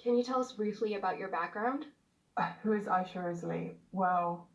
Can you tell us briefly about your background? Who is Aisha Risley? Well,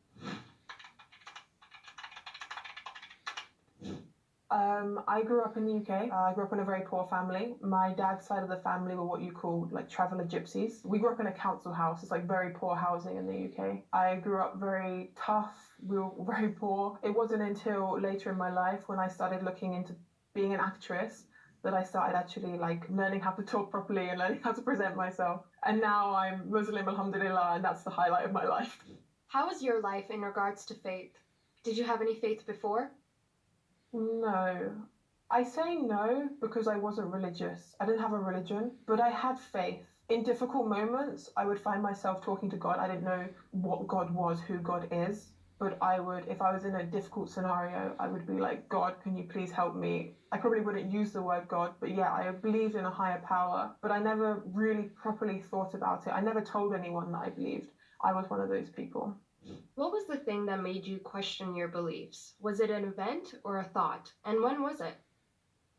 I grew up in the UK. I grew up in a very poor family. My dad's side of the family were what you call like traveller gypsies. We grew up in a council house. It's like very poor housing in the UK. I grew up very tough. We were very poor. It wasn't until later in my life when I started looking into being an actress that I started actually like learning how to talk properly and learning how to present myself. And now I'm Muslim, alhamdulillah, and that's the highlight of my life. How was your life in regards to faith? Did you have any faith before? No. I say no because I wasn't religious. I didn't have a religion, but I had faith. In difficult moments, I would find myself talking to God. I didn't know what God was, who God is, but I would, if I was in a difficult scenario, I would be like, God, can you please help me? I probably wouldn't use the word God, but yeah, I believed in a higher power, but I never really properly thought about it. I never told anyone that I believed. I was one of those people. What was the thing that made you question your beliefs? Was it an event or a thought? And when was it?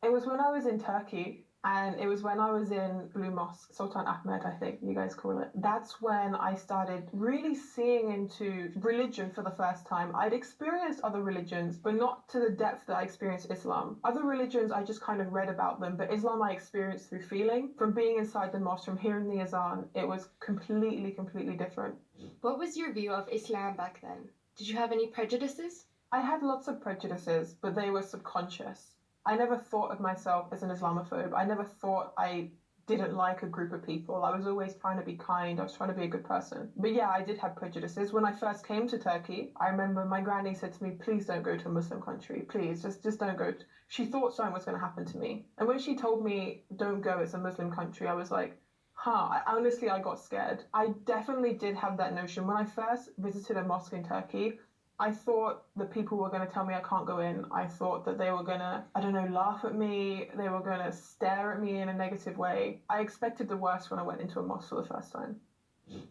It was when I was in Turkey, and it was when I was in Blue Mosque, Sultan Ahmed, I think you guys call it. That's when I started really seeing into religion for the first time. I'd experienced other religions, but not to the depth that I experienced Islam. Other religions, I just kind of read about them, but Islam I experienced through feeling. From being inside the mosque, from hearing the azan, it was completely different. What was your view of Islam back then? Did you have any prejudices? I had lots of prejudices, but they were subconscious. I never thought of myself as an Islamophobe. I never thought I didn't like a group of people. I was always trying to be kind. I was trying to be a good person. But yeah, I did have prejudices. When I first came to Turkey, I remember my granny said to me, please don't go to a Muslim country. Please, just don't go. She thought something was going to happen to me. And when she told me, don't go, it's a Muslim country, I was like, honestly, I got scared. I definitely did have that notion. When I first visited a mosque in Turkey, I thought the people were going to tell me I can't go in. I thought that they were going to, I don't know, laugh at me. They were going to stare at me in a negative way. I expected the worst when I went into a mosque for the first time.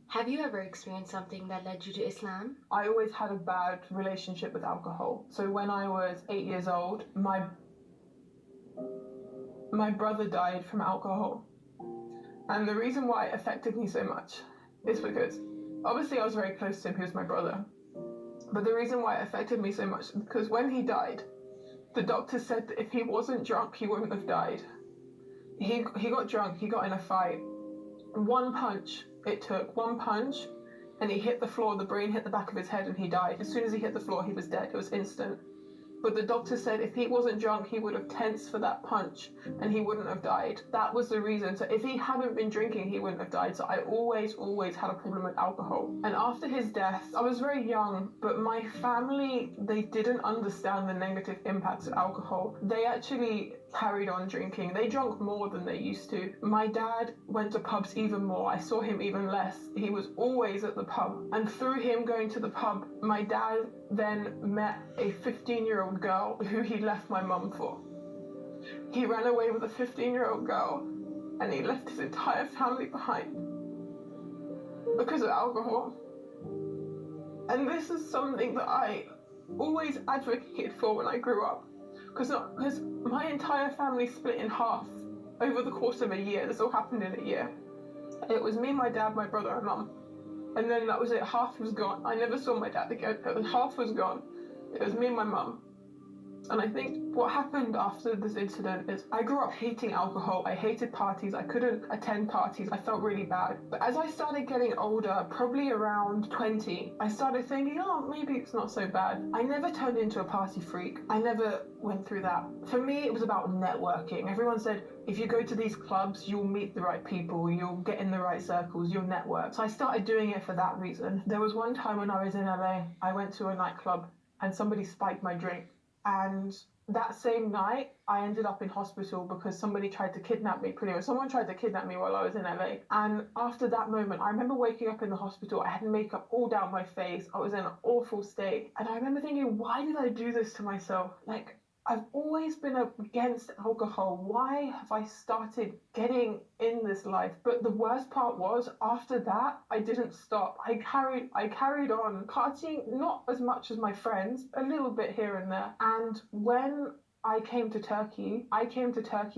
Have you ever experienced something that led you to Islam? I always had a bad relationship with alcohol. So when I was 8 years old, my brother died from alcohol. And the reason why it affected me so much is because obviously I was very close to him. He was my brother. But the reason why it affected me so much is because when he died, the doctor said that if he wasn't drunk, he wouldn't have died. He got drunk, he got in a fight. One punch, it took one punch, and he hit the floor, the brain hit the back of his head, and he died. As soon as he hit the floor, he was dead. It was instant. But the doctor said if he wasn't drunk, he would have tensed for that punch and he wouldn't have died. That was the reason. So if he hadn't been drinking, he wouldn't have died. So I always had a problem with alcohol. And after his death, I was very young, but my family, they didn't understand the negative impacts of alcohol. They actually carried on drinking. They drank more than they used to. My dad went to pubs even more. I saw him even less. He was always at the pub. And through him going to the pub, my dad then met a 15-year-old girl who he left my mum for. He ran away with a 15-year-old girl and he left his entire family behind because of alcohol. And this is something that I always advocated for when I grew up. Because my entire family split in half over the course of a year. This all happened in a year. It was me, my dad, my brother, and mum. And then that was it. Half was gone. I never saw my dad again. Half was gone. It was me and my mum. And I think what happened after this incident is I grew up hating alcohol. I hated parties. I couldn't attend parties. I felt really bad. But as I started getting older, probably around 20, I started thinking, oh, maybe it's not so bad. I never turned into a party freak. I never went through that. For me, it was about networking. Everyone said, if you go to these clubs, you'll meet the right people, you'll get in the right circles, you'll network. So I started doing it for that reason. There was one time when I was in LA, I went to a nightclub and somebody spiked my drink. And that same night, I ended up in hospital because somebody tried to kidnap me, pretty much. Someone tried to kidnap me while I was in LA. And after that moment, I remember waking up in the hospital. I had makeup all down my face. I was in an awful state. And I remember thinking, why did I do this to myself? Like, I've always been against alcohol. Why have I started getting in this life? But the worst part was, after that, I didn't stop. I carried on partying, not as much as my friends, a little bit here and there. And when I came to Turkey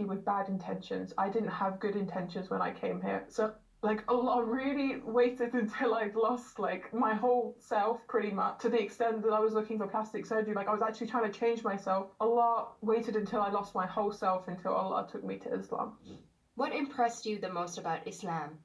with bad intentions. I didn't have good intentions when I came here. So Like Allah really waited until I'd lost like my whole self pretty much, to the extent that I was looking for plastic surgery. Like I was actually trying to change myself. Allah waited until I lost my whole self until Allah took me to Islam. What impressed you the most about Islam?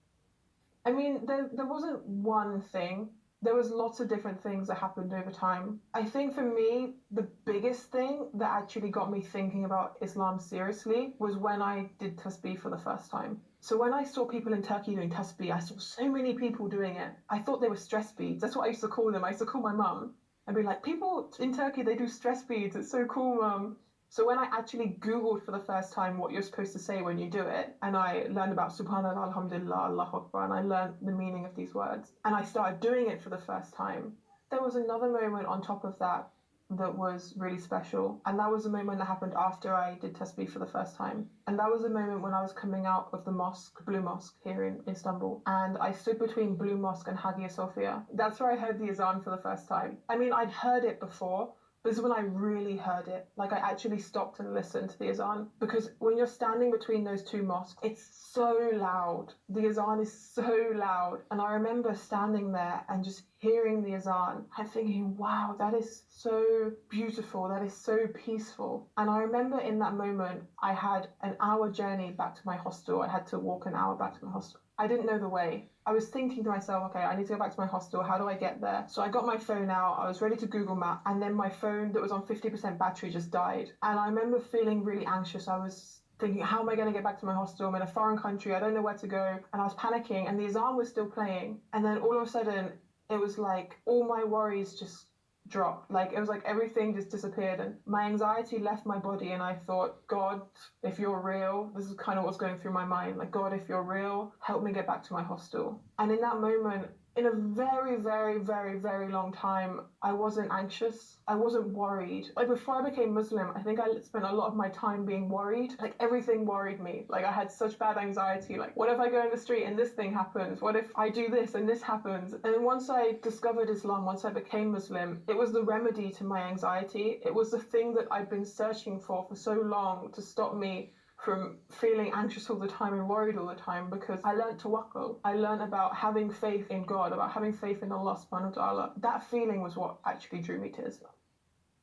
I mean, there wasn't one thing. There was lots of different things that happened over time. I think for me, the biggest thing that actually got me thinking about Islam seriously was when I did tasbih for the first time. So when I saw people in Turkey doing tasbih, I saw so many people doing it. I thought they were stress beads. That's what I used to call them. I used to call my mum and be like, people in Turkey, they do stress beads. It's so cool, mum. So when I actually Googled for the first time what you're supposed to say when you do it, and I learned about Subhanallah, Alhamdulillah, Allahu Akbar, and I learned the meaning of these words, and I started doing it for the first time, there was another moment on top of that that was really special. And that was a moment that happened after I did tasbih for the first time. And that was a moment when I was coming out of the mosque, Blue Mosque here in Istanbul. And I stood between Blue Mosque and Hagia Sophia. That's where I heard the azan for the first time. I mean, I'd heard it before, this is when I really heard it. Like I actually stopped and listened to the azan, because when you're standing between those two mosques, it's so loud. The azan is so loud. And I remember standing there and just hearing the azan and thinking, wow, that is so beautiful. That is so peaceful. And I remember in that moment, I had an hour journey back to my hostel. I had to walk an hour back to my hostel. I didn't know the way. I was thinking to myself, okay, I need to go back to my hostel. How do I get there? So I got my phone out. I was ready to Google Map. And then my phone that was on 50% battery just died. And I remember feeling really anxious. I was thinking, how am I going to get back to my hostel? I'm in a foreign country. I don't know where to go. And I was panicking and the azan was still playing. And then all of a sudden, it was like all my worries just dropped. Like it was like everything just disappeared and my anxiety left my body, and I thought, God, if you're real, this is kind of what's going through my mind, like, God, if you're real, help me get back to my hostel. And in that moment, in a very, very, very, very long time, I wasn't anxious. I wasn't worried. Like before I became Muslim, I think I spent a lot of my time being worried. Like everything worried me. Like I had such bad anxiety. Like what if I go in the street and this thing happens? What if I do this and this happens? And once I discovered Islam, once I became Muslim, it was the remedy to my anxiety. It was the thing that I'd been searching for so long to stop me from feeling anxious all the time and worried all the time, because I learned tawakkul. I learned about having faith in God, about having faith in Allah subhanahu wa ta'ala. That feeling was what actually drew me to Islam.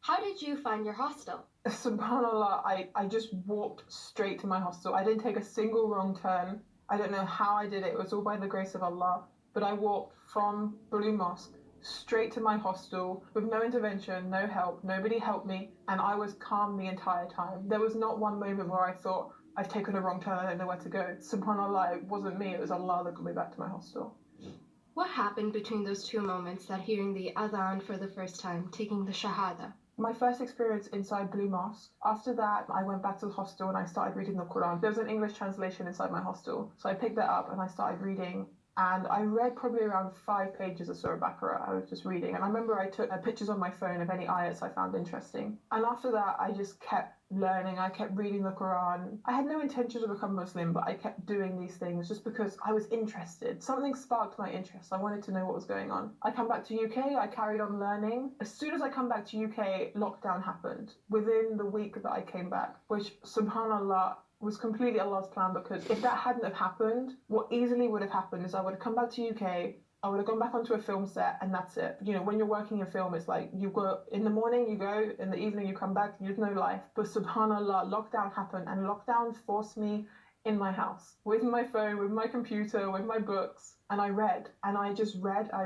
How did you find your hostel? Subhanallah, I just walked straight to my hostel. I didn't take a single wrong turn. I don't know how I did it. It was all by the grace of Allah. But I walked from Blue Mosque straight to my hostel with no intervention, no help. Nobody helped me, and I was calm the entire time. There was not one moment where I thought, I've taken a wrong turn, I don't know where to go. Subhanallah, it wasn't me, it was Allah that got me back to my hostel. What happened between those two moments, that hearing the adhan for the first time, taking the shahada? My first experience inside Blue Mosque. After that, I went back to the hostel and I started reading the Quran. There was an English translation inside my hostel, so I picked that up and I started reading. And I read probably around 5 pages of Surah Baqarah. I was just reading. And I remember I took pictures on my phone of any ayats I found interesting. And after that, I just kept learning. I kept reading the Quran. I had no intention to become Muslim, but I kept doing these things just because I was interested. Something sparked my interest. I wanted to know what was going on. I come back to UK. I carried on learning. As soon as I come back to UK, lockdown happened. Within the week that I came back, which, subhanallah, was completely Allah's plan, because if that hadn't have happened, what easily would have happened is I would have come back to UK, I would have gone back onto a film set, and that's it. You know, when you're working in film, it's like you go in the morning, you go, in the evening you come back, you have no life. But subhanallah, lockdown happened, and lockdown forced me in my house with my phone, with my computer, with my books, and I read, and I just read, I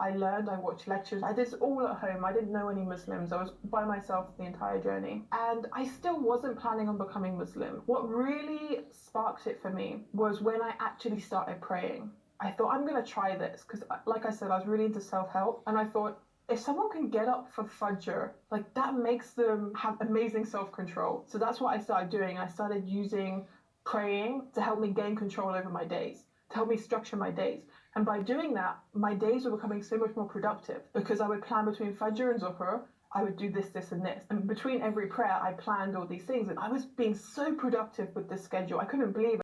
learned, I watched lectures. I did it all at home. I didn't know any Muslims. I was by myself the entire journey, and I still wasn't planning on becoming Muslim. What really sparked it for me was when I actually started praying. I thought, I'm gonna try this, because like I said, I was really into self-help, and I thought, if someone can get up for Fajr, like that makes them have amazing self-control. So that's what I started doing. I started using praying to help me gain control over my days, to help me structure my days. And by doing that, my days were becoming so much more productive, because I would plan between Fajr and Zuhr, I would do this, this, and this. And between every prayer, I planned all these things. And I was being so productive with this schedule. I couldn't believe it.